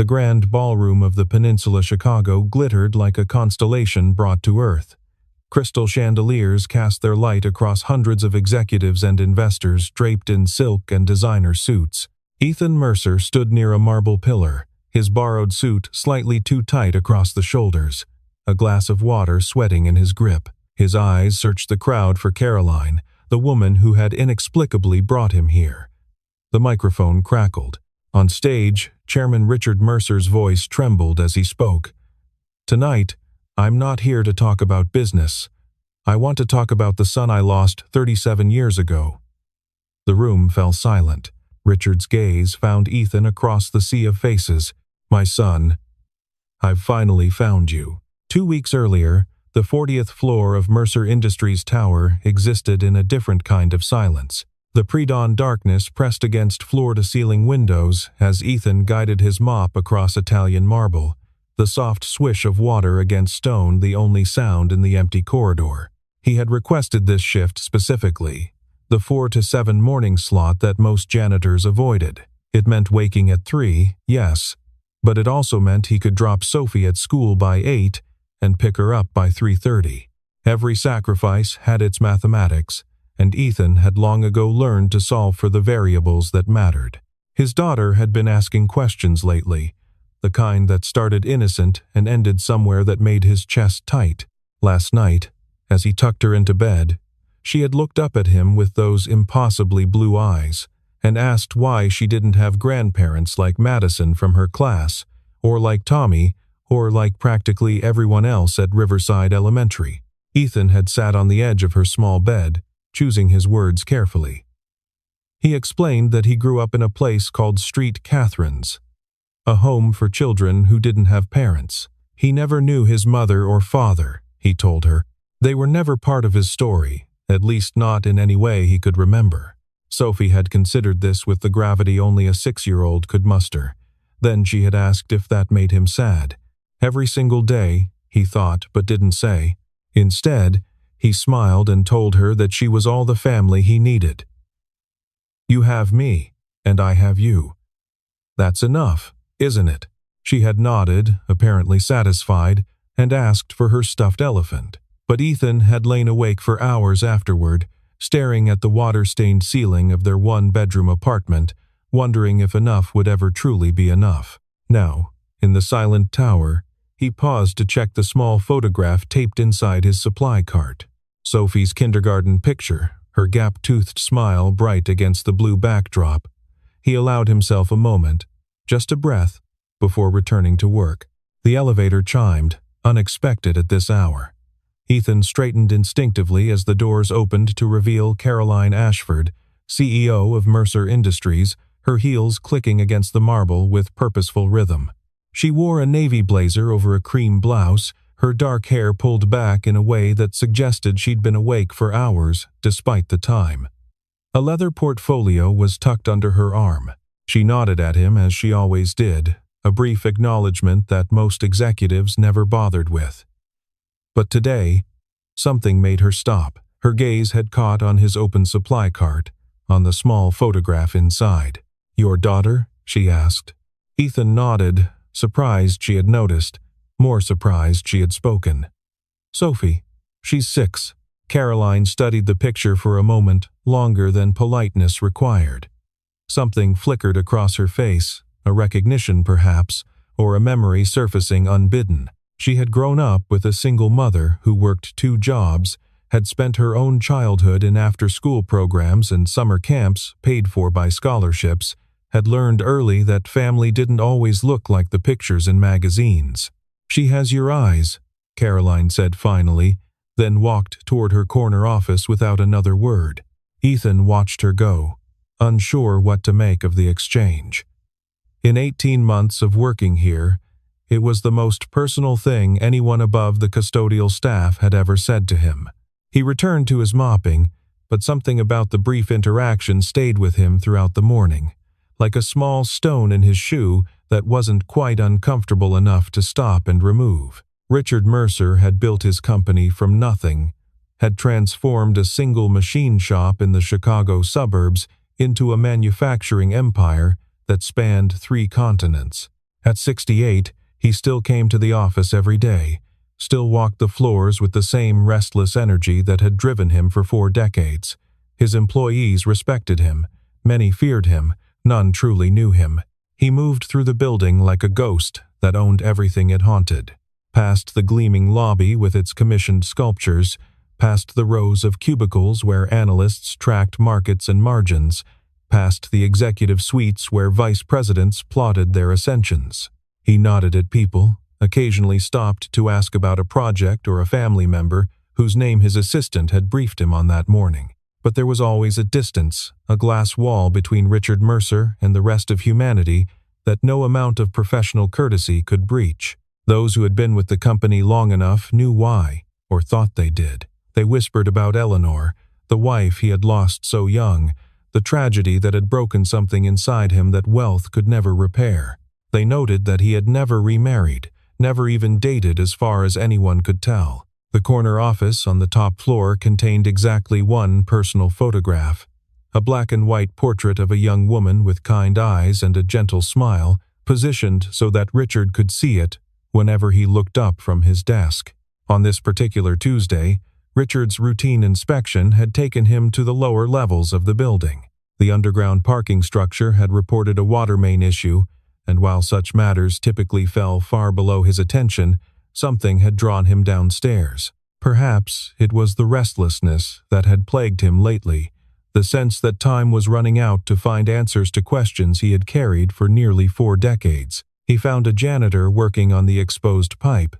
The grand ballroom of the Peninsula Chicago glittered like a constellation brought to earth. Crystal chandeliers cast their light across hundreds of executives and investors draped in silk and designer suits. Ethan Mercer stood near a marble pillar, his borrowed suit slightly too tight across the shoulders, a glass of water sweating in his grip. His eyes searched the crowd for Caroline, the woman who had inexplicably brought him here. The microphone crackled. On stage, Chairman Richard Mercer's voice trembled as he spoke. "Tonight, I'm not here to talk about business. I want to talk about the son I lost 37 years ago." The room fell silent. Richard's gaze found Ethan across the sea of faces. "My son, I've finally found you." 2 weeks earlier, the 40th floor of Mercer Industries Tower existed in a different kind of silence. The pre-dawn darkness pressed against floor-to-ceiling windows as Ethan guided his mop across Italian marble, the soft swish of water against stone the only sound in the empty corridor. He had requested this shift specifically, the 4 to 7 morning slot that most janitors avoided. It meant waking at 3, yes, but it also meant he could drop Sophie at school by 8 and pick her up by 3:30. Every sacrifice had its mathematics, and Ethan had long ago learned to solve for the variables that mattered. His daughter had been asking questions lately, the kind that started innocent and ended somewhere that made his chest tight. Last night, as he tucked her into bed, she had looked up at him with those impossibly blue eyes and asked why she didn't have grandparents like Madison from her class, or like Tommy, or like practically everyone else at Riverside Elementary. Ethan had sat on the edge of her small bed, choosing his words carefully. He explained that he grew up in a place called Street Catherine's, a home for children who didn't have parents. He never knew his mother or father, he told her. They were never part of his story, at least not in any way he could remember. Sophie had considered this with the gravity only a 6-year-old could muster. Then she had asked if that made him sad. Every single day, he thought but didn't say. Instead, he smiled and told her that she was all the family he needed. "You have me, and I have you. That's enough, isn't it?" She had nodded, apparently satisfied, and asked for her stuffed elephant. But Ethan had lain awake for hours afterward, staring at the water-stained ceiling of their one-bedroom apartment, wondering if enough would ever truly be enough. Now, in the silent tower, he paused to check the small photograph taped inside his supply cart. Sophie's kindergarten picture, her gap-toothed smile bright against the blue backdrop. He allowed himself a moment, just a breath, before returning to work. The elevator chimed, unexpected at this hour. Ethan straightened instinctively as the doors opened to reveal Caroline Ashford, CEO of Mercer Industries, her heels clicking against the marble with purposeful rhythm. She wore a navy blazer over a cream blouse, her dark hair pulled back in a way that suggested she'd been awake for hours, despite the time. A leather portfolio was tucked under her arm. She nodded at him as she always did, a brief acknowledgement that most executives never bothered with. But today, something made her stop. Her gaze had caught on his open supply cart, on the small photograph inside. "Your daughter?" she asked. Ethan nodded, surprised she had noticed, more surprised she had spoken. "Sophie. She's 6. Caroline studied the picture for a moment, longer than politeness required. Something flickered across her face, a recognition perhaps, or a memory surfacing unbidden. She had grown up with a single mother who worked 2 jobs, had spent her own childhood in after-school programs and summer camps paid for by scholarships, had learned early that family didn't always look like the pictures in magazines. "She has your eyes," Caroline said finally, then walked toward her corner office without another word. Ethan watched her go, unsure what to make of the exchange. In 18 months of working here, it was the most personal thing anyone above the custodial staff had ever said to him. He returned to his mopping, but something about the brief interaction stayed with him throughout the morning, like a small stone in his shoe that wasn't quite uncomfortable enough to stop and remove. Richard Mercer had built his company from nothing, had transformed a single machine shop in the Chicago suburbs into a manufacturing empire that spanned 3 continents. At 68, he still came to the office every day, still walked the floors with the same restless energy that had driven him for 4 decades. His employees respected him. Many feared him. None truly knew him. He moved through the building like a ghost that owned everything it haunted. Past the gleaming lobby with its commissioned sculptures, past the rows of cubicles where analysts tracked markets and margins, past the executive suites where vice presidents plotted their ascensions. He nodded at people, occasionally stopped to ask about a project or a family member whose name his assistant had briefed him on that morning. But there was always a distance, a glass wall between Richard Mercer and the rest of humanity that no amount of professional courtesy could breach. Those who had been with the company long enough knew why, or thought they did. They whispered about Eleanor, the wife he had lost so young, the tragedy that had broken something inside him that wealth could never repair. They noted that he had never remarried, never even dated as far as anyone could tell. The corner office on the top floor contained exactly one personal photograph, a black and white portrait of a young woman with kind eyes and a gentle smile, positioned so that Richard could see it whenever he looked up from his desk. On this particular Tuesday, Richard's routine inspection had taken him to the lower levels of the building. The underground parking structure had reported a water main issue, and while such matters typically fell far below his attention, something had drawn him downstairs. Perhaps it was the restlessness that had plagued him lately, the sense that time was running out to find answers to questions he had carried for nearly 4 decades. He found a janitor working on the exposed pipe,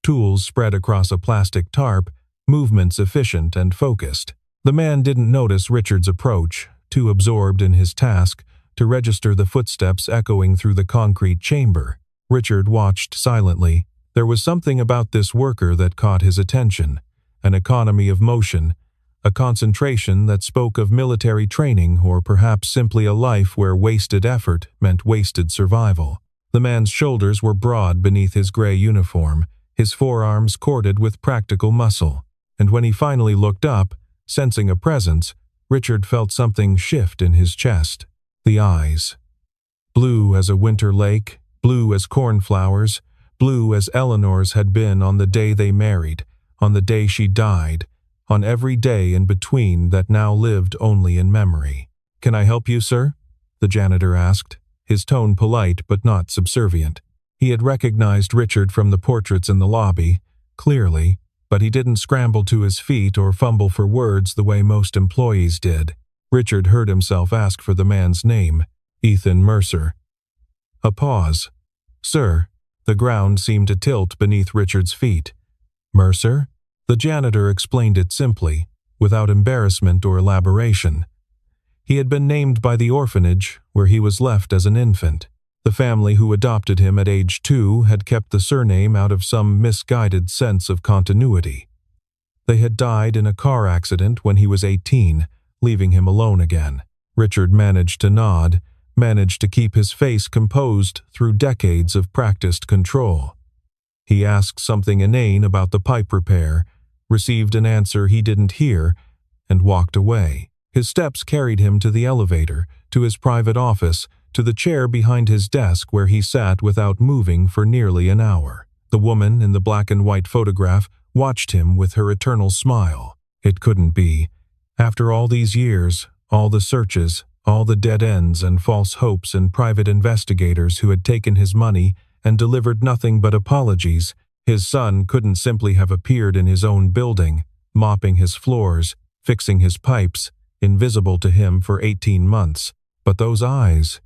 tools spread across a plastic tarp, movements efficient and focused. The man didn't notice Richard's approach, too absorbed in his task to register the footsteps echoing through the concrete chamber. Richard watched silently. There was something about this worker that caught his attention, an economy of motion, a concentration that spoke of military training or perhaps simply a life where wasted effort meant wasted survival. The man's shoulders were broad beneath his gray uniform, his forearms corded with practical muscle, and when he finally looked up, sensing a presence, Richard felt something shift in his chest. The eyes. Blue as a winter lake, blue as cornflowers, blue as Eleanor's had been on the day they married, on the day she died, on every day in between that now lived only in memory. "Can I help you, sir?" the janitor asked, his tone polite but not subservient. He had recognized Richard from the portraits in the lobby, clearly, but he didn't scramble to his feet or fumble for words the way most employees did. Richard heard himself ask for the man's name, Ethan Mercer. A pause. "Sir." The ground seemed to tilt beneath Richard's feet. "Mercer?" The janitor explained it simply, without embarrassment or elaboration. He had been named by the orphanage, where he was left as an infant. The family who adopted him at age 2 had kept the surname out of some misguided sense of continuity. They had died in a car accident when he was 18, leaving him alone again. Richard managed to nod, managed to keep his face composed through decades of practiced control. He asked something inane about the pipe repair, received an answer he didn't hear, and walked away. His steps carried him to the elevator, to his private office, to the chair behind his desk where he sat without moving for nearly an hour. The woman in the black and white photograph watched him with her eternal smile. It couldn't be. After all these years, all the searches, all the dead ends and false hopes and private investigators who had taken his money and delivered nothing but apologies, his son couldn't simply have appeared in his own building, mopping his floors, fixing his pipes, invisible to him for 18 months. But those eyes.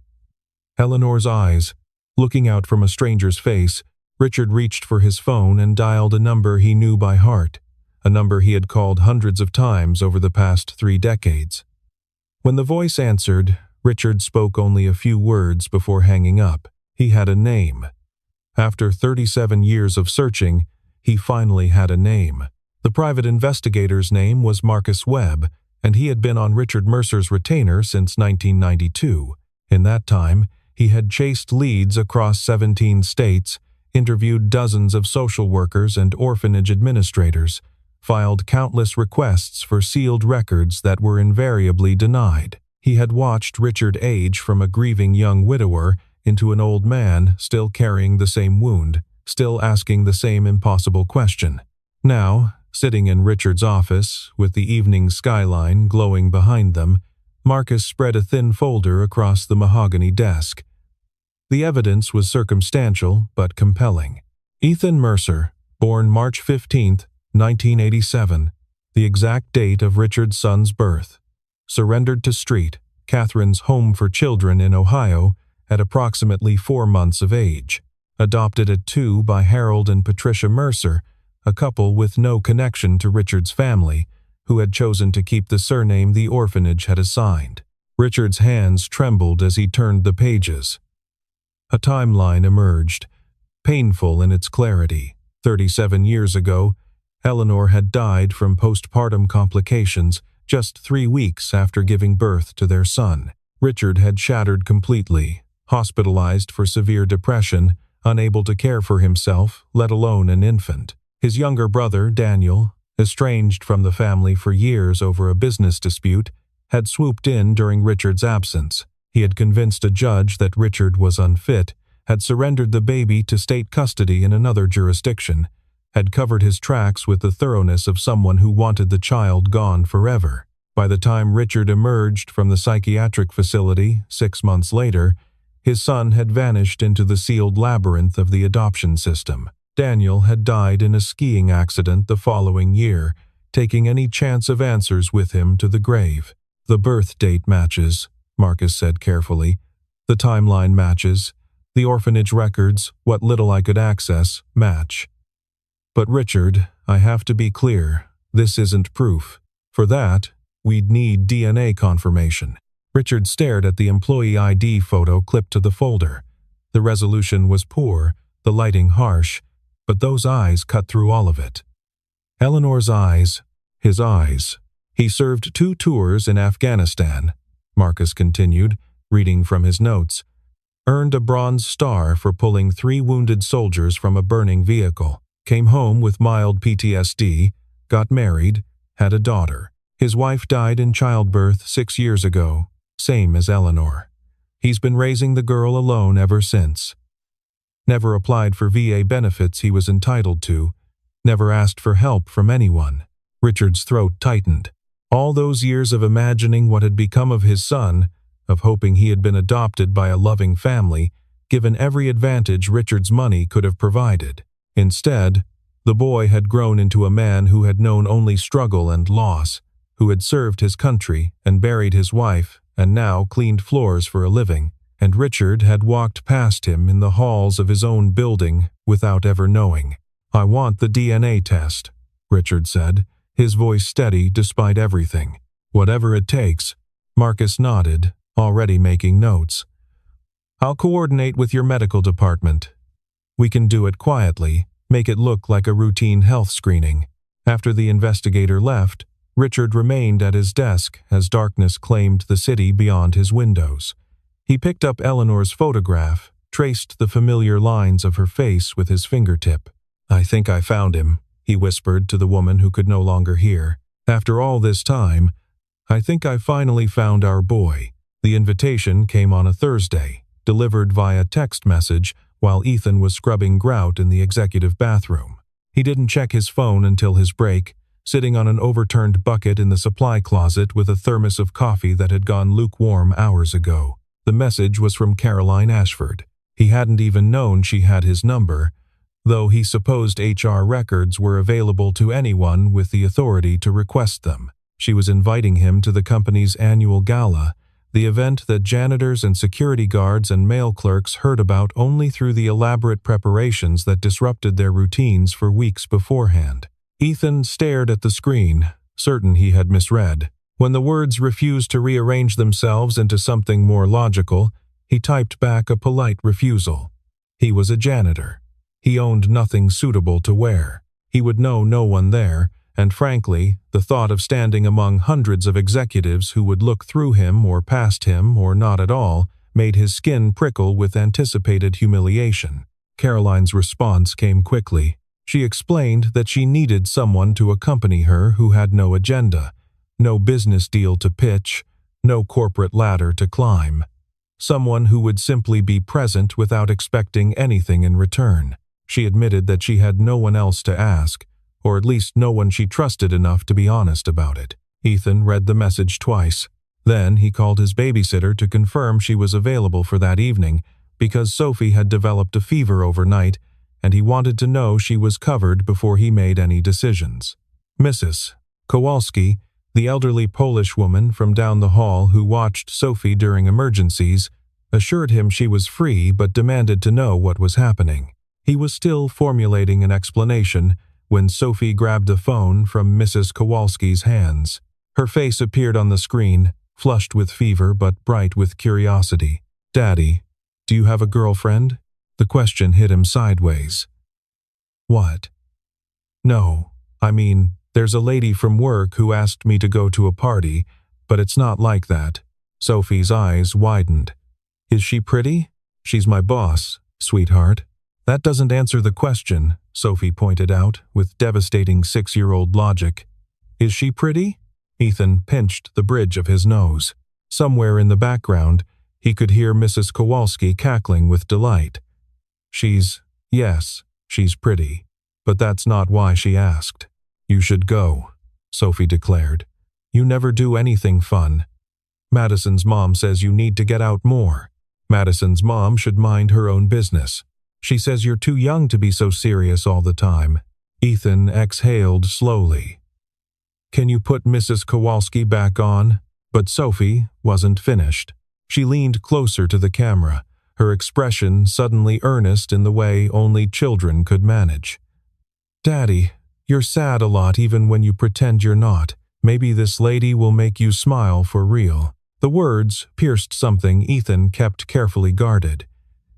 Eleanor's eyes. Looking out from a stranger's face, Richard reached for his phone and dialed a number he knew by heart, a number he had called hundreds of times over the past 3 decades. When the voice answered, Richard spoke only a few words before hanging up. He had a name. After 37 years of searching, he finally had a name. The private investigator's name was Marcus Webb, and he had been on Richard Mercer's retainer since 1992. In that time, he had chased leads across 17 states, interviewed dozens of social workers and orphanage administrators, filed countless requests for sealed records that were invariably denied. He had watched Richard age from a grieving young widower into an old man still carrying the same wound, still asking the same impossible question. Now, sitting in Richard's office, with the evening skyline glowing behind them, Marcus spread a thin folder across the mahogany desk. The evidence was circumstantial but compelling. Ethan Mercer, born March 15, 1987, the exact date of Richard's son's birth. Surrendered to Street, Catherine's home for children in Ohio, at approximately 4 months of age. Adopted at 2 by Harold and Patricia Mercer, a couple with no connection to Richard's family, who had chosen to keep the surname the orphanage had assigned. Richard's hands trembled as he turned the pages. A timeline emerged, painful in its clarity. 37 years ago, Eleanor had died from postpartum complications just 3 weeks after giving birth to their son. Richard had shattered completely, hospitalized for severe depression, unable to care for himself, let alone an infant. His younger brother, Daniel, estranged from the family for years over a business dispute, had swooped in during Richard's absence. He had convinced a judge that Richard was unfit, had surrendered the baby to state custody in another jurisdiction, had covered his tracks with the thoroughness of someone who wanted the child gone forever. By the time Richard emerged from the psychiatric facility 6 months later, his son had vanished into the sealed labyrinth of the adoption system. Daniel had died in a skiing accident the following year, taking any chance of answers with him to the grave. The birth date matches, Marcus said carefully. The timeline matches. The orphanage records, what little I could access, match. But Richard, I have to be clear, this isn't proof. For that, we'd need DNA confirmation. Richard stared at the employee ID photo clipped to the folder. The resolution was poor, the lighting harsh, but those eyes cut through all of it. Eleanor's eyes, his eyes. He served 2 tours in Afghanistan, Marcus continued, reading from his notes. Earned a Bronze Star for pulling 3 wounded soldiers from a burning vehicle. Came home with mild PTSD, got married, had a daughter. His wife died in childbirth 6 years ago, same as Eleanor. He's been raising the girl alone ever since. Never applied for VA benefits he was entitled to, never asked for help from anyone. Richard's throat tightened. All those years of imagining what had become of his son, of hoping he had been adopted by a loving family, given every advantage Richard's money could have provided. Instead, the boy had grown into a man who had known only struggle and loss, who had served his country and buried his wife and now cleaned floors for a living, and Richard had walked past him in the halls of his own building without ever knowing. I want the DNA test, Richard said, his voice steady despite everything. Whatever it takes. Marcus nodded, already making notes. I'll coordinate with your medical department. We can do it quietly, make it look like a routine health screening. After the investigator left, Richard remained at his desk as darkness claimed the city beyond his windows. He picked up Eleanor's photograph, traced the familiar lines of her face with his fingertip. I think I found him, he whispered to the woman who could no longer hear. After all this time, I think I finally found our boy. The invitation came on a Thursday, delivered via text message while Ethan was scrubbing grout in the executive bathroom. He didn't check his phone until his break, sitting on an overturned bucket in the supply closet with a thermos of coffee that had gone lukewarm hours ago. The message was from Caroline Ashford. He hadn't even known she had his number, though he supposed HR records were available to anyone with the authority to request them. She was inviting him to the company's annual gala, the event that janitors and security guards and mail clerks heard about only through the elaborate preparations that disrupted their routines for weeks beforehand. Ethan stared at the screen, certain he had misread. When the words refused to rearrange themselves into something more logical, he typed back a polite refusal. He was a janitor. He owned nothing suitable to wear. He would know no one there, and frankly, the thought of standing among hundreds of executives who would look through him or past him or not at all made his skin prickle with anticipated humiliation. Caroline's response came quickly. She explained that she needed someone to accompany her who had no agenda, no business deal to pitch, no corporate ladder to climb. someone who would simply be present without expecting anything in return. She admitted that she had no one else to ask, or at least no one she trusted enough to be honest about it. Ethan read the message twice. Then he called his babysitter to confirm she was available for that evening because Sophie had developed a fever overnight and he wanted to know she was covered before he made any decisions. Mrs. Kowalski, the elderly Polish woman from down the hall who watched Sophie during emergencies, assured him she was free but demanded to know what was happening. He was still formulating an explanation when Sophie grabbed a phone from Mrs. Kowalski's hands. Her face appeared on the screen, flushed with fever but bright with curiosity. "Daddy, do you have a girlfriend?" The question hit him sideways. "What?" "No, I mean, there's a lady from work who asked me to go to a party, but it's not like that." Sophie's eyes widened. "Is she pretty?" "She's my boss, sweetheart." "That doesn't answer the question," Sophie pointed out, with devastating 6-year-old logic. "Is she pretty?" Ethan pinched the bridge of his nose. Somewhere in the background, he could hear Mrs. Kowalski cackling with delight. Yes, she's pretty. But that's not why she asked." "You should go," Sophie declared. "You never do anything fun. Madison's mom says you need to get out more. Madison's mom should mind her own business. She says you're too young to be so serious all the time." Ethan exhaled slowly. "Can you put Mrs. Kowalski back on?" But Sophie wasn't finished. She leaned closer to the camera, her expression suddenly earnest in the way only children could manage. "Daddy, you're sad a lot even when you pretend you're not. Maybe this lady will make you smile for real." The words pierced something Ethan kept carefully guarded.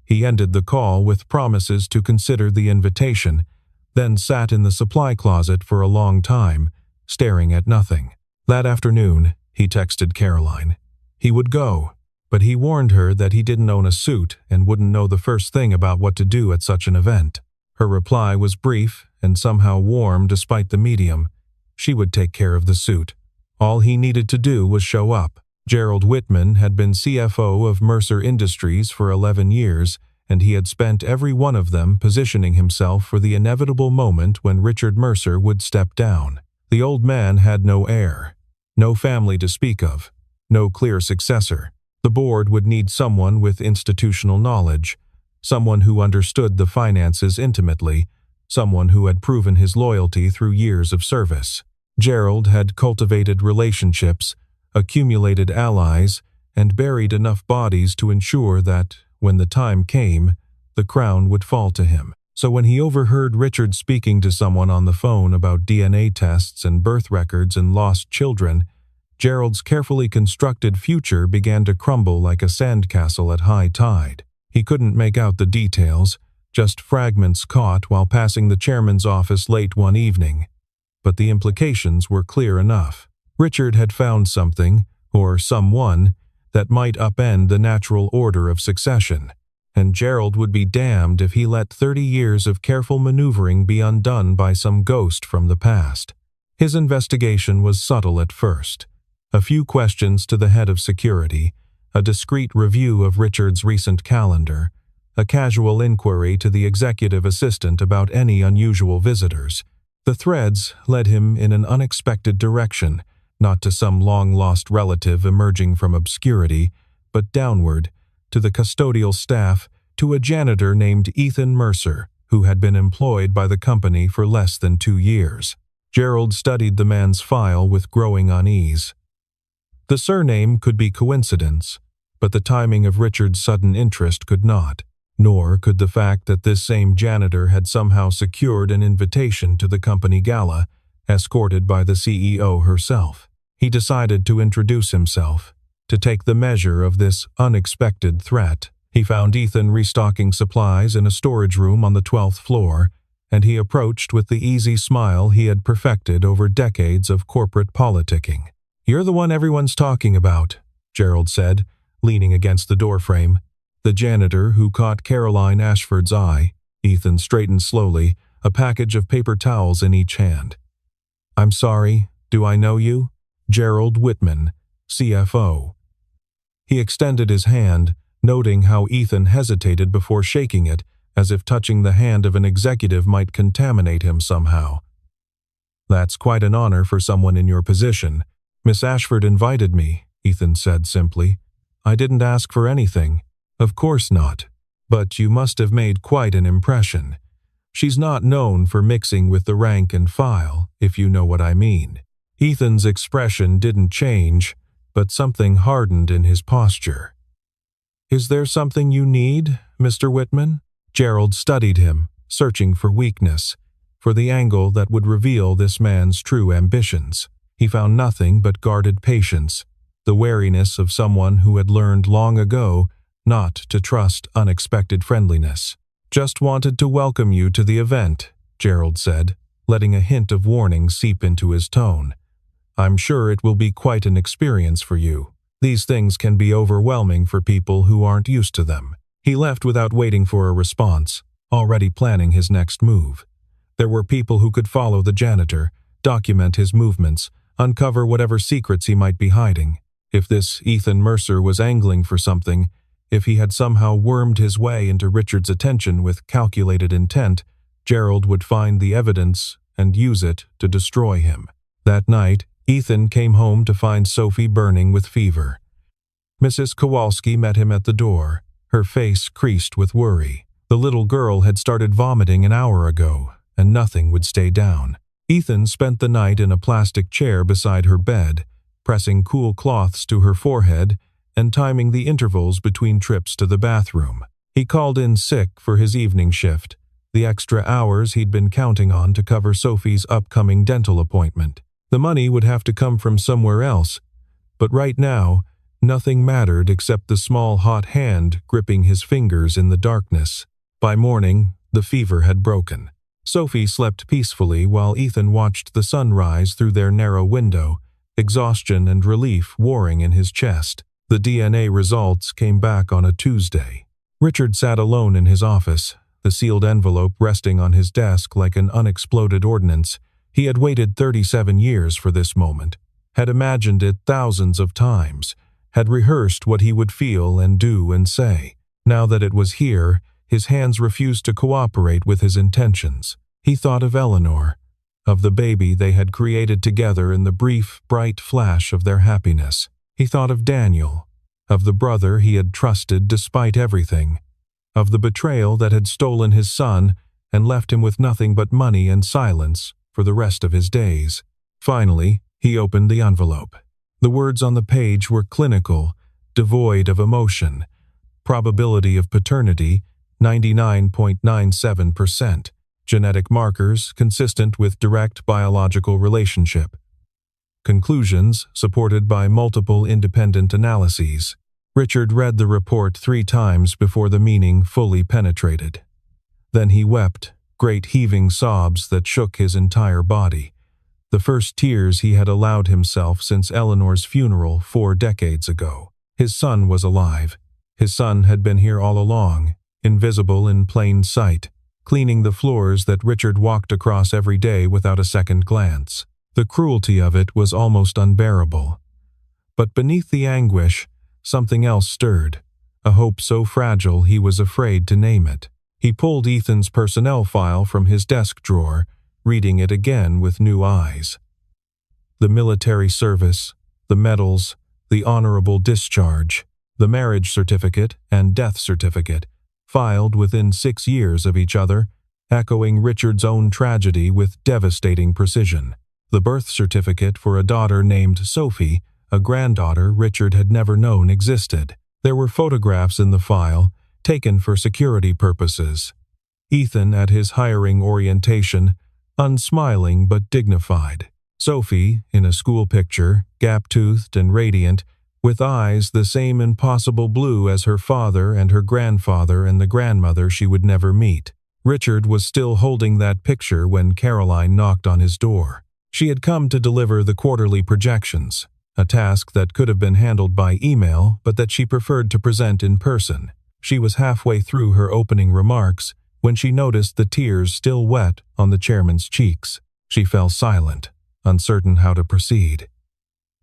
He ended the call with promises to consider the invitation, then sat in the supply closet for a long time, staring at nothing. That afternoon, he texted Caroline. He would go, but he warned her that he didn't own a suit and wouldn't know the first thing about what to do at such an event. Her reply was brief and somehow warm despite the medium. She would take care of the suit. All he needed to do was show up. Gerald Whitman had been CFO of Mercer Industries for 11 years, and he had spent every one of them positioning himself for the inevitable moment when Richard Mercer would step down. The old man had no heir, no family to speak of, no clear successor. The board would need someone with institutional knowledge, someone who understood the finances intimately, someone who had proven his loyalty through years of service. Gerald had cultivated relationships, accumulated allies, and buried enough bodies to ensure that, when the time came, the crown would fall to him. So when he overheard Richard speaking to someone on the phone about DNA tests and birth records and lost children, Gerald's carefully constructed future began to crumble like a sandcastle at high tide. He couldn't make out the details, just fragments caught while passing the chairman's office late one evening. But the implications were clear enough. Richard had found something, or someone, that might upend the natural order of succession, and Gerald would be damned if he let 30 years of careful maneuvering be undone by some ghost from the past. His investigation was subtle at first. A few questions to the head of security, a discreet review of Richard's recent calendar, a casual inquiry to the executive assistant about any unusual visitors. The threads led him in an unexpected direction, not to some long-lost relative emerging from obscurity, but downward, to the custodial staff, to a janitor named Ethan Mercer, who had been employed by the company for less than 2 years. Gerald studied the man's file with growing unease. The surname could be coincidence, but the timing of Richard's sudden interest could not, nor could the fact that this same janitor had somehow secured an invitation to the company gala, escorted by the CEO herself. He decided to introduce himself, to take the measure of this unexpected threat. He found Ethan restocking supplies in a storage room on the 12th floor, and he approached with the easy smile he had perfected over decades of corporate politicking. "You're the one everyone's talking about," Gerald said, leaning against the doorframe. The janitor who caught Caroline Ashford's eye. Ethan straightened slowly, a package of paper towels in each hand. "I'm sorry, do I know you?" "Gerald Whitman, CFO." He extended his hand, noting how Ethan hesitated before shaking it, as if touching the hand of an executive might contaminate him somehow. "That's quite an honor for someone in your position. Miss Ashford invited me," Ethan said simply. "I didn't ask for anything." "Of course not. But you must have made quite an impression. She's not known for mixing with the rank and file, if you know what I mean." Ethan's expression didn't change, but something hardened in his posture. "Is there something you need, Mr. Whitman?" Gerald studied him, searching for weakness, for the angle that would reveal this man's true ambitions. He found nothing but guarded patience, the wariness of someone who had learned long ago not to trust unexpected friendliness. "Just wanted to welcome you to the event," Gerald said, letting a hint of warning seep into his tone. "I'm sure it will be quite an experience for you. These things can be overwhelming for people who aren't used to them." He left without waiting for a response, already planning his next move. There were people who could follow the janitor, document his movements, uncover whatever secrets he might be hiding. If this Ethan Mercer was angling for something, if he had somehow wormed his way into Richard's attention with calculated intent, Gerald would find the evidence and use it to destroy him. That night, Ethan came home to find Sophie burning with fever. Mrs. Kowalski met him at the door, her face creased with worry. The little girl had started vomiting an hour ago, and nothing would stay down. Ethan spent the night in a plastic chair beside her bed, pressing cool cloths to her forehead and timing the intervals between trips to the bathroom. He called in sick for his evening shift, the extra hours he'd been counting on to cover Sophie's upcoming dental appointment. The money would have to come from somewhere else, but right now, nothing mattered except the small hot hand gripping his fingers in the darkness. By morning, the fever had broken. Sophie slept peacefully while Ethan watched the sun rise through their narrow window, exhaustion and relief warring in his chest. The DNA results came back on a Tuesday. Richard sat alone in his office, the sealed envelope resting on his desk like an unexploded ordnance. He had waited 37 years for this moment, had imagined it thousands of times, had rehearsed what he would feel and do and say. Now that it was here, his hands refused to cooperate with his intentions. He thought of Eleanor, of the baby they had created together in the brief, bright flash of their happiness. He thought of Daniel, of the brother he had trusted despite everything, of the betrayal that had stolen his son and left him with nothing but money and silence for the rest of his days. Finally, he opened the envelope. The words on the page were clinical, devoid of emotion. Probability of paternity, 99.97%. Genetic markers consistent with direct biological relationship. Conclusions supported by multiple independent analyses. Richard read the report 3 times before the meaning fully penetrated. Then he wept, great heaving sobs that shook his entire body. The first tears he had allowed himself since Eleanor's funeral 4 decades ago. His son was alive. His son had been here all along, invisible in plain sight, cleaning the floors that Richard walked across every day without a second glance. The cruelty of it was almost unbearable. But beneath the anguish, something else stirred, a hope so fragile he was afraid to name it. He pulled Ethan's personnel file from his desk drawer, reading it again with new eyes. The military service, the medals, the honorable discharge, the marriage certificate and death certificate, filed within 6 years of each other, echoing Richard's own tragedy with devastating precision. The birth certificate for a daughter named Sophie, a granddaughter Richard had never known existed. There were photographs in the file, taken for security purposes. Ethan at his hiring orientation, unsmiling but dignified. Sophie, in a school picture, gap-toothed and radiant, with eyes the same impossible blue as her father and her grandfather and the grandmother she would never meet. Richard was still holding that picture when Caroline knocked on his door. She had come to deliver the quarterly projections, a task that could have been handled by email but that she preferred to present in person. She was halfway through her opening remarks when she noticed the tears still wet on the chairman's cheeks. She fell silent, uncertain how to proceed.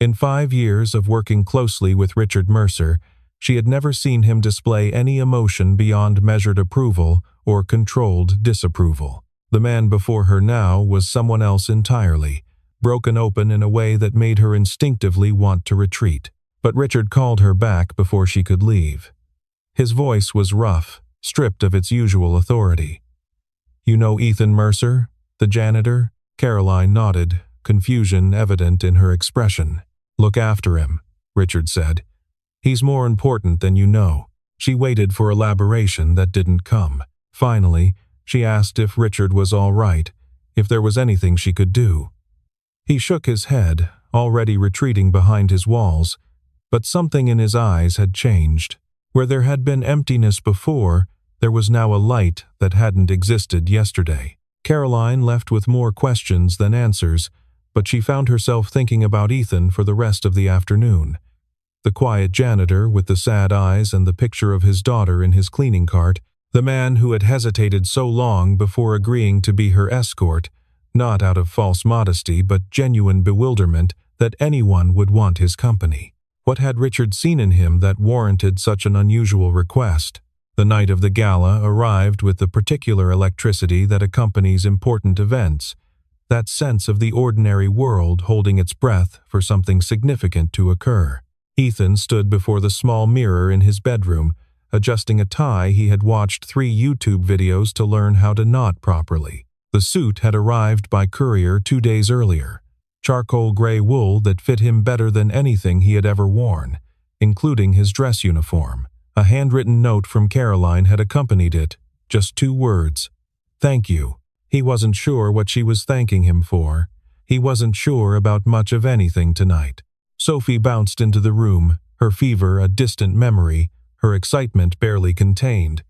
In 5 years of working closely with Richard Mercer, She had never seen him display any emotion beyond measured approval or controlled disapproval. The man before her now was someone else entirely, broken open in a way that made her instinctively want to retreat. But Richard called her back before she could leave. His voice was rough, stripped of its usual authority. "You know Ethan Mercer, the janitor?" Caroline nodded, confusion evident in her expression. "Look after him," Richard said. "He's more important than you know." She waited for elaboration that didn't come. Finally, she asked if Richard was all right, if there was anything she could do. He shook his head, already retreating behind his walls, but something in his eyes had changed. Where there had been emptiness before, there was now a light that hadn't existed yesterday. Caroline left with more questions than answers, but she found herself thinking about Ethan for the rest of the afternoon. The quiet janitor with the sad eyes and the picture of his daughter in his cleaning cart, the man who had hesitated so long before agreeing to be her escort, not out of false modesty but genuine bewilderment that anyone would want his company. What had Richard seen in him that warranted such an unusual request? The night of the gala arrived with the particular electricity that accompanies important events, that sense of the ordinary world holding its breath for something significant to occur. Ethan stood before the small mirror in his bedroom, adjusting a tie he had watched 3 YouTube videos to learn how to knot properly. The suit had arrived by courier 2 days earlier. Charcoal gray wool that fit him better than anything he had ever worn, including his dress uniform. A handwritten note from Caroline had accompanied it, just 2 words. "Thank you." He wasn't sure what she was thanking him for. He wasn't sure about much of anything tonight. Sophie bounced into the room, her fever a distant memory, her excitement barely contained.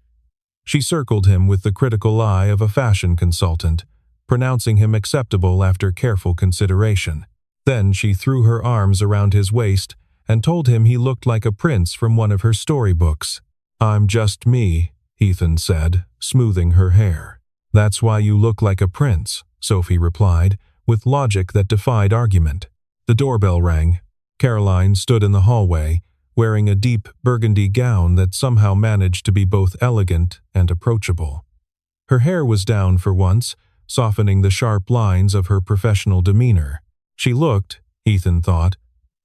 She circled him with the critical eye of a fashion consultant, pronouncing him acceptable after careful consideration. Then she threw her arms around his waist and told him he looked like a prince from one of her storybooks. "I'm just me," Ethan said, smoothing her hair. "That's why you look like a prince," Sophie replied, with logic that defied argument. The doorbell rang. Caroline stood in the hallway, wearing a deep burgundy gown that somehow managed to be both elegant and approachable. Her hair was down for once, softening the sharp lines of her professional demeanor. She looked, Ethan thought,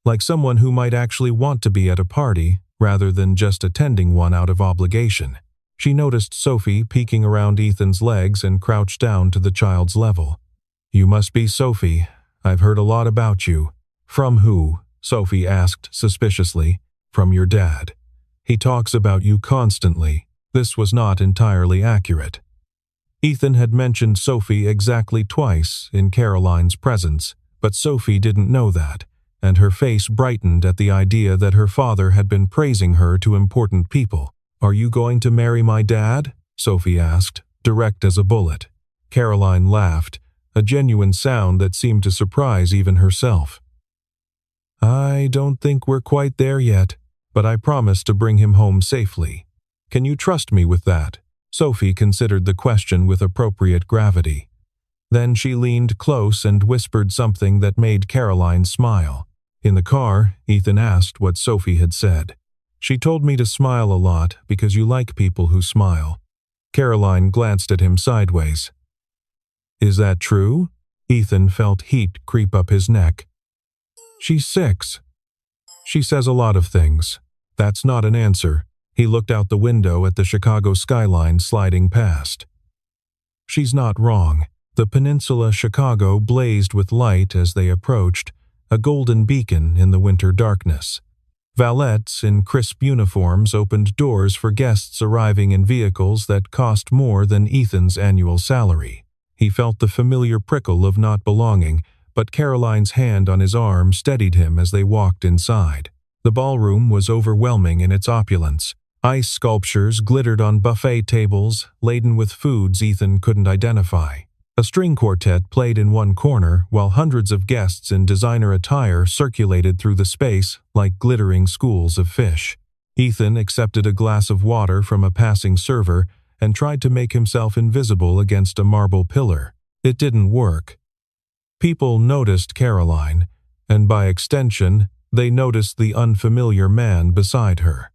like someone who might actually want to be at a party rather than just attending one out of obligation. She noticed Sophie peeking around Ethan's legs and crouched down to the child's level. "You must be Sophie. I've heard a lot about you." "From who?" Sophie asked suspiciously. "From your dad. He talks about you constantly." This was not entirely accurate. Ethan had mentioned Sophie exactly twice in Caroline's presence, but Sophie didn't know that, and her face brightened at the idea that her father had been praising her to important people. "Are you going to marry my dad?" Sophie asked, direct as a bullet. Caroline laughed, a genuine sound that seemed to surprise even herself. "I don't think we're quite there yet, but I promise to bring him home safely. Can you trust me with that?" Sophie considered the question with appropriate gravity. Then she leaned close and whispered something that made Caroline smile. In the car, Ethan asked what Sophie had said. "She told me to smile a lot because you like people who smile." Caroline glanced at him sideways. "Is that true?" Ethan felt heat creep up his neck. "She's 6. She says a lot of things. That's not an answer." He looked out the window at the Chicago skyline sliding past. "She's not wrong." The peninsula Chicago blazed with light as they approached, a golden beacon in the winter darkness. Valets in crisp uniforms opened doors for guests arriving in vehicles that cost more than Ethan's annual salary. He felt the familiar prickle of not belonging, but Caroline's hand on his arm steadied him as they walked inside. The ballroom was overwhelming in its opulence. Ice sculptures glittered on buffet tables, laden with foods Ethan couldn't identify. A string quartet played in one corner, while hundreds of guests in designer attire circulated through the space like glittering schools of fish. Ethan accepted a glass of water from a passing server and tried to make himself invisible against a marble pillar. It didn't work. People noticed Caroline, and by extension, they noticed the unfamiliar man beside her.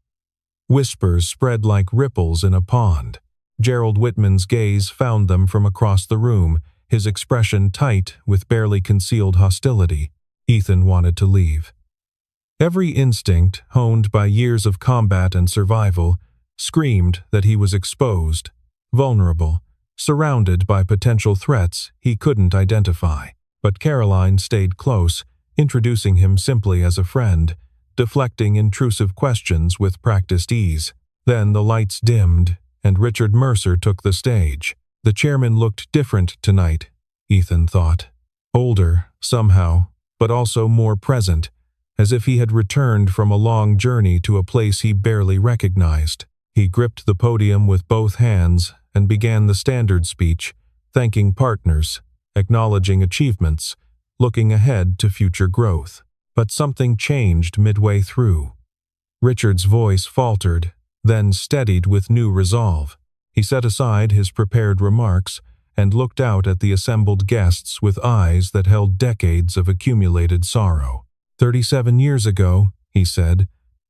Whispers spread like ripples in a pond. Gerald Whitman's gaze found them from across the room, his expression tight with barely concealed hostility. Ethan wanted to leave. Every instinct, honed by years of combat and survival, screamed that he was exposed, vulnerable, surrounded by potential threats he couldn't identify. But Caroline stayed close, introducing him simply as a friend, deflecting intrusive questions with practiced ease. Then the lights dimmed, and Richard Mercer took the stage. The chairman looked different tonight, Ethan thought. Older, somehow, but also more present, as if he had returned from a long journey to a place he barely recognized. He gripped the podium with both hands and began the standard speech, thanking partners, acknowledging achievements, looking ahead to future growth. But something changed midway through. Richard's voice faltered, then steadied with new resolve. He set aside his prepared remarks and looked out at the assembled guests with eyes that held decades of accumulated sorrow. 37 years ago, he said,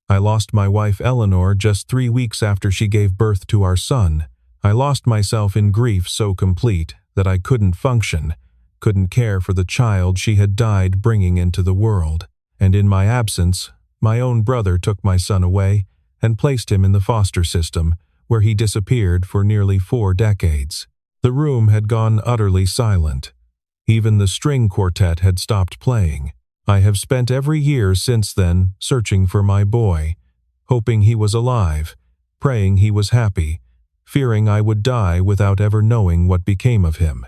I lost my wife Eleanor just 3 weeks after she gave birth to our son. I lost myself in grief so complete that I couldn't function, couldn't care for the child she had died bringing into the world. And in my absence, my own brother took my son away and placed him in the foster system, where he disappeared for nearly 4 decades. The room had gone utterly silent. Even the string quartet had stopped playing. I have spent every year since then searching for my boy, hoping he was alive, praying he was happy, fearing I would die without ever knowing what became of him.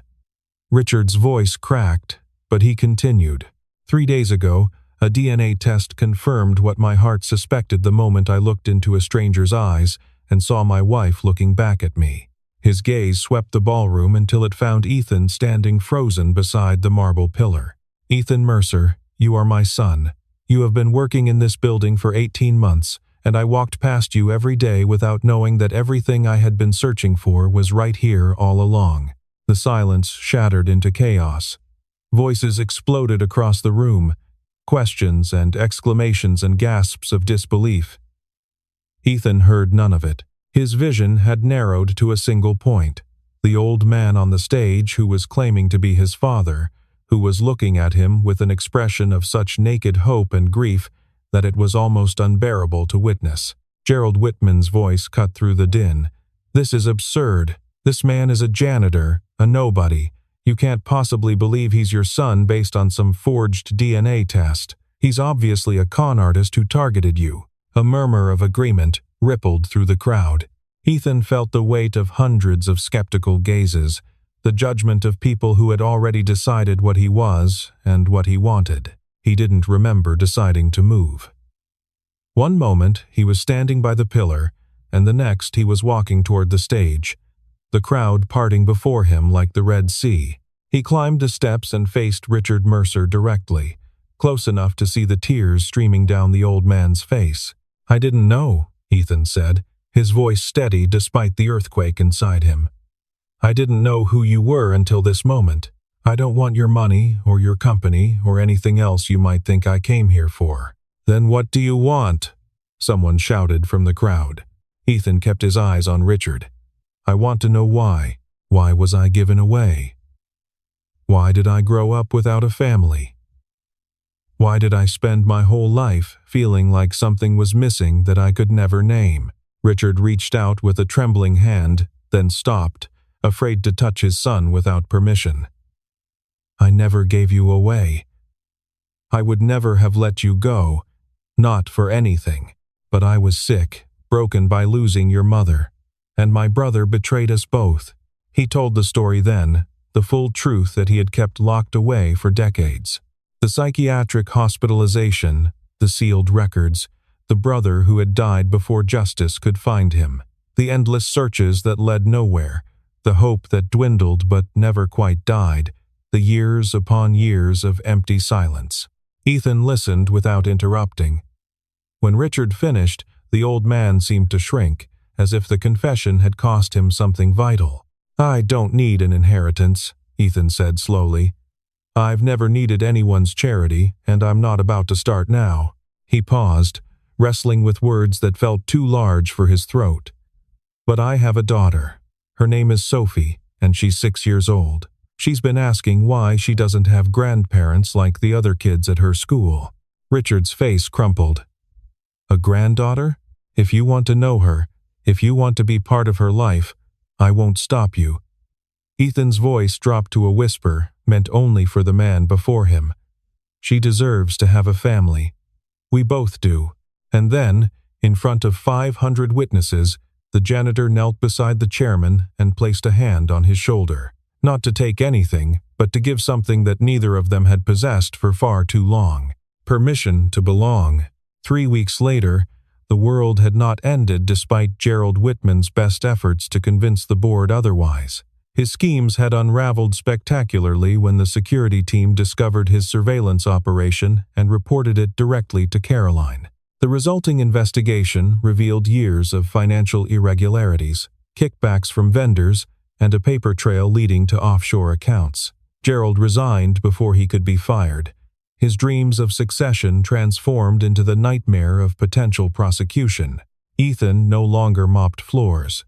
Richard's voice cracked, but he continued. 3 days ago, a DNA test confirmed what my heart suspected the moment I looked into a stranger's eyes and saw my wife looking back at me. His gaze swept the ballroom until it found Ethan standing frozen beside the marble pillar. Ethan Mercer, you are my son. You have been working in this building for 18 months, and I walked past you every day without knowing that everything I had been searching for was right here all along. The silence shattered into chaos. Voices exploded across the room, questions and exclamations and gasps of disbelief. Ethan heard none of it. His vision had narrowed to a single point. The old man on the stage who was claiming to be his father, who was looking at him with an expression of such naked hope and grief that it was almost unbearable to witness. Gerald Whitman's voice cut through the din. This is absurd. This man is a janitor, a nobody. You can't possibly believe he's your son based on some forged DNA test. He's obviously a con artist who targeted you. A murmur of agreement rippled through the crowd. Ethan felt the weight of hundreds of skeptical gazes, the judgment of people who had already decided what he was and what he wanted. He didn't remember deciding to move. One moment he was standing by the pillar, and the next he was walking toward the stage, the crowd parting before him like the Red Sea. He climbed the steps and faced Richard Mercer directly, close enough to see the tears streaming down the old man's face. I didn't know, Ethan said, his voice steady despite the earthquake inside him. I didn't know who you were until this moment. I don't want your money or your company or anything else you might think I came here for. Then what do you want? Someone shouted from the crowd. Ethan kept his eyes on Richard. I want to know why. Why was I given away? Why did I grow up without a family? Why did I spend my whole life feeling like something was missing that I could never name? Richard reached out with a trembling hand, then stopped, afraid to touch his son without permission. I never gave you away. I would never have let you go, not for anything. But I was sick, broken by losing your mother, and my brother betrayed us both. He told the story then, the full truth that he had kept locked away for decades. The psychiatric hospitalization, the sealed records, the brother who had died before justice could find him, the endless searches that led nowhere, the hope that dwindled but never quite died, the years upon years of empty silence. Ethan listened without interrupting. When Richard finished, the old man seemed to shrink, as if the confession had cost him something vital. I don't need an inheritance, Ethan said slowly. I've never needed anyone's charity, and I'm not about to start now. He paused, wrestling with words that felt too large for his throat. "But I have a daughter. Her name is Sophie, and she's 6 years old. She's been asking why she doesn't have grandparents like the other kids at her school." Richard's face crumpled. "A granddaughter? If you want to know her, if you want to be part of her life, I won't stop you." Ethan's voice dropped to a whisper, meant only for the man before him. "She deserves to have a family. We both do." And then, in front of 500 witnesses, the janitor knelt beside the chairman and placed a hand on his shoulder. Not to take anything, but to give something that neither of them had possessed for far too long. Permission to belong. 3 weeks later, the world had not ended despite Gerald Whitman's best efforts to convince the board otherwise. His schemes had unraveled spectacularly when the security team discovered his surveillance operation and reported it directly to Caroline. The resulting investigation revealed years of financial irregularities, kickbacks from vendors, and a paper trail leading to offshore accounts. Gerald resigned before he could be fired. His dreams of succession transformed into the nightmare of potential prosecution. Ethan no longer mopped floors.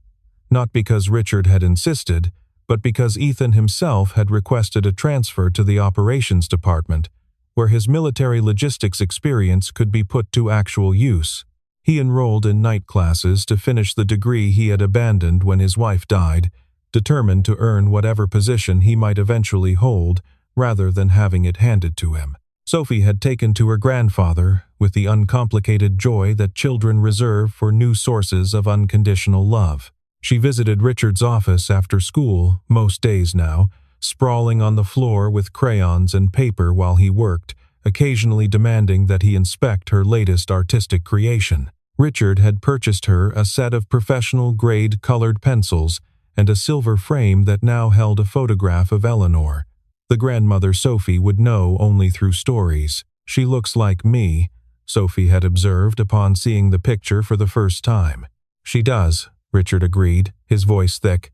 Not because Richard had insisted, but because Ethan himself had requested a transfer to the operations department, where his military logistics experience could be put to actual use. He enrolled in night classes to finish the degree he had abandoned when his wife died, determined to earn whatever position he might eventually hold rather than having it handed to him. Sophie had taken to her grandfather with the uncomplicated joy that children reserve for new sources of unconditional love. She visited Richard's office after school most days now, sprawling on the floor with crayons and paper while he worked, occasionally demanding that he inspect her latest artistic creation. Richard had purchased her a set of professional-grade colored pencils and a silver frame that now held a photograph of Eleanor. The grandmother Sophie would know only through stories. "She looks like me," Sophie had observed upon seeing the picture for the first time. "She does," Richard agreed, his voice thick.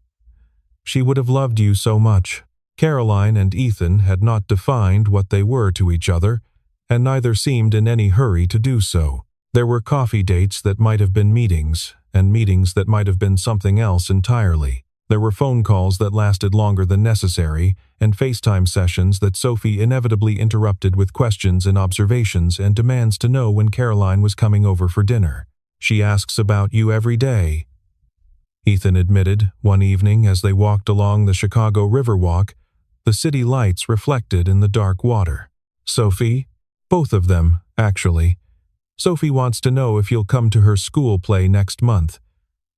"She would have loved you so much." Caroline and Ethan had not defined what they were to each other, and neither seemed in any hurry to do so. There were coffee dates that might have been meetings, and meetings that might have been something else entirely. There were phone calls that lasted longer than necessary, and FaceTime sessions that Sophie inevitably interrupted with questions and observations and demands to know when Caroline was coming over for dinner. "She asks about you every day," Ethan admitted one evening as they walked along the Chicago Riverwalk, the city lights reflected in the dark water. "Sophie? Both of them, actually. Sophie wants to know if you'll come to her school play next month.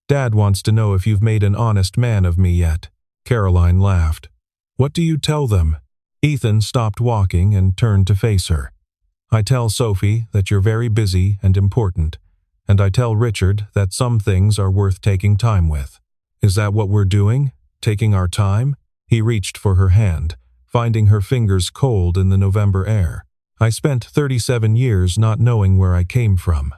Dad wants to know if you've made an honest man of me yet." Caroline laughed. "What do you tell them?" Ethan stopped walking and turned to face her. "I tell Sophie that you're very busy and important, and I tell Richard that some things are worth taking time with." "Is that what we're doing? Taking our time?" He reached for her hand, finding her fingers cold in the November air. "I spent 37 years not knowing where I came from.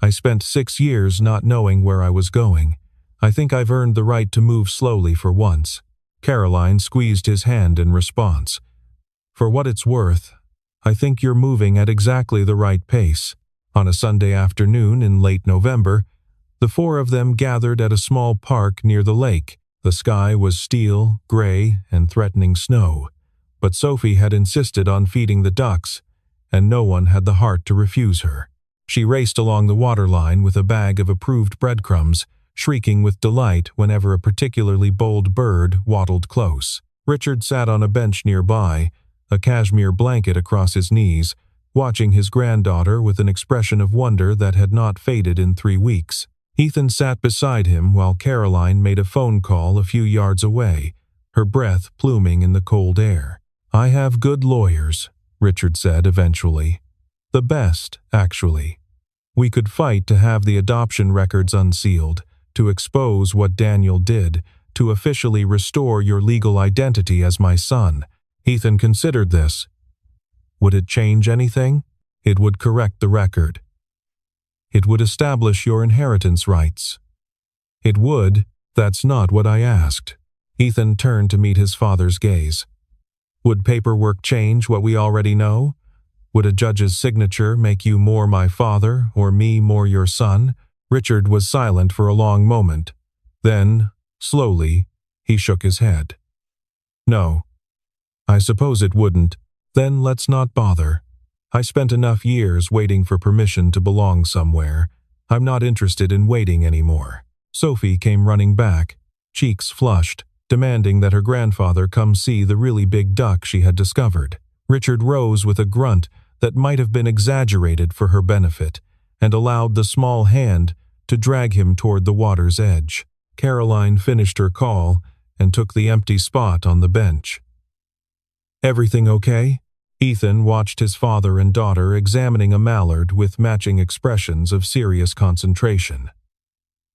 I spent 6 years not knowing where I was going. I think I've earned the right to move slowly for once." Caroline squeezed his hand in response. "For what it's worth, I think you're moving at exactly the right pace." On a Sunday afternoon in late November, the four of them gathered at a small park near the lake. The sky was steel, gray, and threatening snow, but Sophie had insisted on feeding the ducks, and no one had the heart to refuse her. She raced along the waterline with a bag of approved breadcrumbs, shrieking with delight whenever a particularly bold bird waddled close. Richard sat on a bench nearby, a cashmere blanket across his knees, watching his granddaughter with an expression of wonder that had not faded in 3 weeks. Ethan sat beside him while Caroline made a phone call a few yards away, her breath pluming in the cold air. "I have good lawyers," Richard said eventually. "The best, actually. We could fight to have the adoption records unsealed, to expose what Daniel did, to officially restore your legal identity as my son." Ethan considered this. Would it change anything? It would correct the record. It would establish your inheritance rights. It would. That's not what I asked. Ethan turned to meet his father's gaze. Would paperwork change what we already know? Would a judge's signature make you more my father or me more your son? Richard was silent for a long moment. Then, slowly, he shook his head. No. I suppose it wouldn't. Then let's not bother. I spent enough years waiting for permission to belong somewhere. I'm not interested in waiting anymore. Sophie came running back, cheeks flushed, demanding that her grandfather come see the really big duck she had discovered. Richard rose with a grunt that might have been exaggerated for her benefit, and allowed the small hand to drag him toward the water's edge. Caroline finished her call and took the empty spot on the bench. Everything okay? Ethan watched his father and daughter examining a mallard with matching expressions of serious concentration.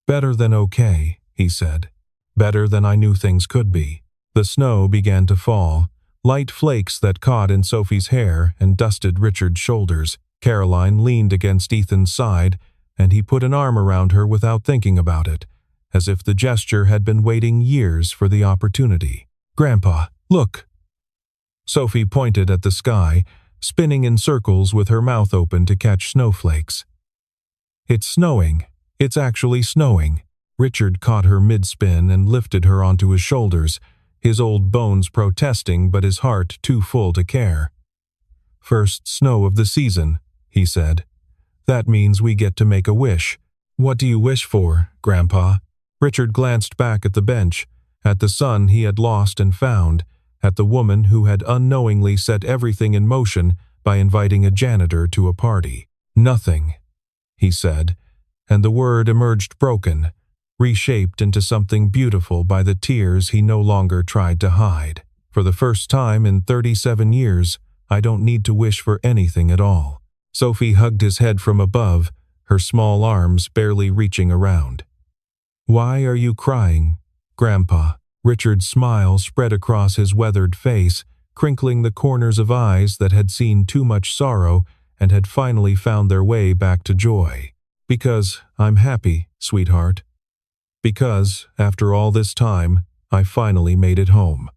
Better than okay, he said. Better than I knew things could be. The snow began to fall, light flakes that caught in Sophie's hair and dusted Richard's shoulders. Caroline leaned against Ethan's side, and he put an arm around her without thinking about it, as if the gesture had been waiting years for the opportunity. Grandpa, look! Sophie pointed at the sky, spinning in circles with her mouth open to catch snowflakes. It's snowing. It's actually snowing. Richard caught her mid-spin and lifted her onto his shoulders, his old bones protesting but his heart too full to care. First snow of the season, he said. That means we get to make a wish. What do you wish for, Grandpa? Richard glanced back at the bench, at the son he had lost and found, at the woman who had unknowingly set everything in motion by inviting a janitor to a party. Nothing, he said, and the word emerged broken, reshaped into something beautiful by the tears he no longer tried to hide. For the first time in 37 years, I don't need to wish for anything at all. Sophie hugged his head from above, her small arms barely reaching around. Why are you crying, Grandpa? Richard's smile spread across his weathered face, crinkling the corners of eyes that had seen too much sorrow and had finally found their way back to joy. Because I'm happy, sweetheart. Because, after all this time, I finally made it home.